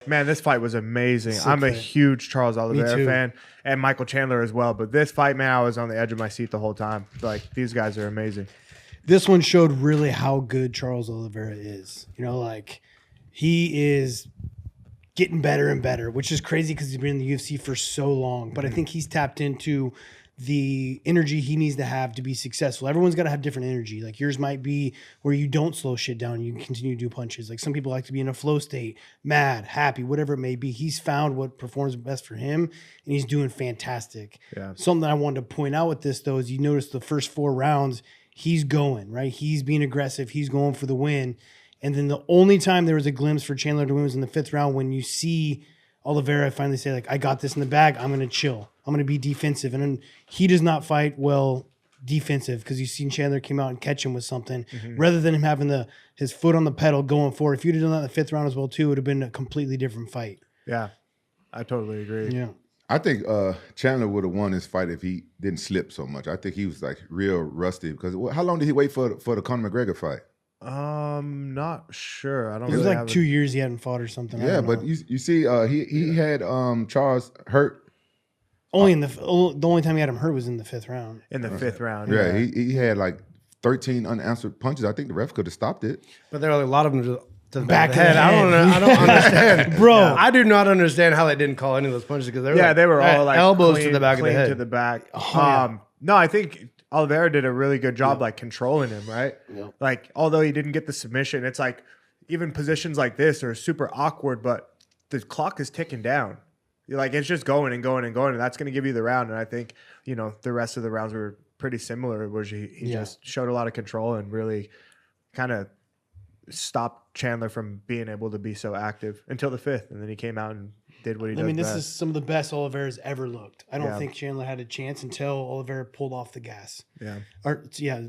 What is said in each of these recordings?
Man, this fight was amazing. Sick I'm a fight. huge Charles Oliveira fan and Michael Chandler as well. But this fight, man, I was on the edge of my seat the whole time. Like, these guys are amazing. This one showed really how good Charles Oliveira is. You know, like he is getting better and better, which is crazy because he's been in the UFC for so long. But I think he's tapped into the energy he needs to have to be successful. Everyone's got to have different energy. Like yours might be where you don't slow shit down. You can continue to do punches. Like some people like to be in a flow state, mad, happy, whatever it may be. He's found what performs best for him, and he's doing fantastic. Yeah. Something that I wanted to point out with this, though, is you notice the first 4 rounds, he's going, right? He's being aggressive. He's going for the win. And then the only time there was a glimpse for Chandler to win was in the 5th round when you see Oliveira finally say, like, I got this in the bag. I'm going to chill. I'm going to be defensive. And then he does not fight well defensive because you've seen Chandler came out and catch him with something rather than him having his foot on the pedal going forward. If you'd have done that in the 5th round as well, too, it would have been a completely different fight. Yeah, I totally agree. Yeah. I think Chandler would have won this fight if he didn't slip so much. I think he was like real rusty because how long did he wait for the Conor McGregor fight? Not sure. I don't. It was really like 2 years he hadn't fought or something. Yeah, but you see, he had Charles hurt. Only in the only time he had him hurt was in the 5th round. In the 5th round. Yeah, he had like 13 unanswered punches. I think the ref could have stopped it. But there are a lot of them to the Back back of the head. I don't understand. Bro. Yeah. I do not understand how they didn't call any of those punches because They were all like elbows clean, to the back of the clean head. to the back. yeah. No, I think Oliveira did a really good job like controlling him, right? Yeah. Like, although he didn't get the submission, it's like even positions like this are super awkward, but the clock is ticking down. Like, it's just going and going and going, and that's going to give you the round. And I think, the rest of the rounds were pretty similar, where he just showed a lot of control and really kind of stopped Chandler from being able to be so active until the 5th. And then he came out and did what he did. I mean, this is some of the best Oliveira's ever looked. I don't Yeah. think Chandler had a chance until Oliveira pulled off the gas. Yeah.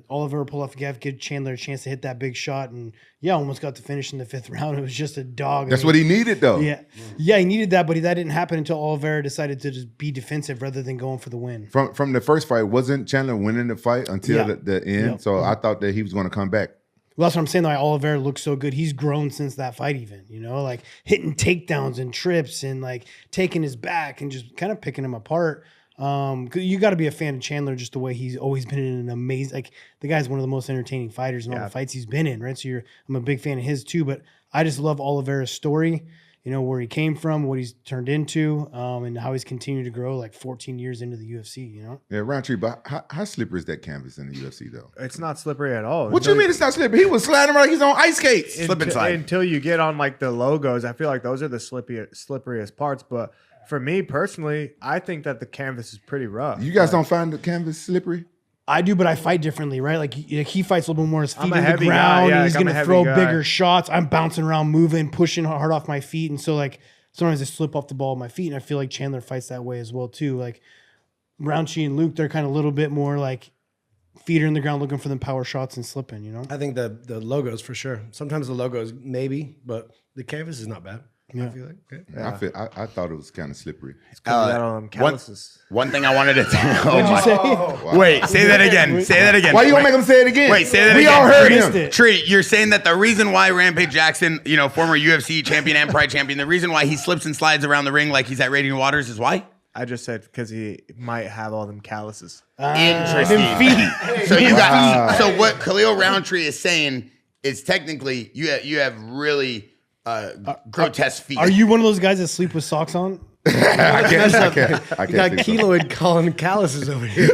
Oliveira pulled off the gas, give Chandler a chance to hit that big shot, and almost got to finish in the 5th round. It was just a dog. That's what he needed, though. Yeah, he needed that, but that didn't happen until Oliveira decided to just be defensive rather than going for the win. From the first fight, wasn't Chandler winning the fight until the end? Yep. So I thought that he was going to come back. Well, that's what I'm saying. Like Oliveira looks so good. He's grown since that fight, even like hitting takedowns and trips and like taking his back and just kind of picking him apart. 'Cause you got to be a fan of Chandler, just the way he's always been in an amazing. Like the guy's one of the most entertaining fighters in all the fights he's been in, right? So I'm a big fan of his too. But I just love Oliveira's story. Where he came from, what he's turned into, and how he's continued to grow like 14 years into the UFC, Yeah, Roundtree, but how slippery is that canvas in the UFC, though? It's not slippery at all. What you mean it's not slippery? He was sliding around like he's on ice skates. Slip and slide. Until you get on like the logos, I feel like those are the slipperiest parts. But for me personally, I think that the canvas is pretty rough. You guys don't find the canvas slippery? I do, but I fight differently, right? Like he fights a little bit more his feet I'm a in the heavy guy, ground. yeah, He's like, I'm going a to heavy throw guy. bigger shots. I'm bouncing around, moving, pushing hard off my feet. And so like sometimes I slip off the ball with my feet. And I feel like Chandler fights that way as well too. Like Roundtree and Luke, they're kind of a little bit more like feet are in the ground looking for them power shots and slipping, I think the logos for sure. Sometimes the logos maybe, but the canvas is not bad. Yeah. I feel like. Okay. Yeah. I thought it was kind of slippery. Calluses. One thing I wanted to What'd you say? Wow. Wait, say that again. Say that again. Why you gonna make him say it again? Wait, say that we again. all heard Missed him. it. Tree, you're saying that the reason why Rampage Jackson, former UFC champion and Pride champion, the reason why he slips and slides around the ring like he's at Raging Waters is why? I just said because he might have all them calluses. Interesting. So you got so what Khalil Roundtree is saying is technically you have really grotesque feet. Are you one of those guys that sleep with socks on? I can't You got see keloid calling calluses over here.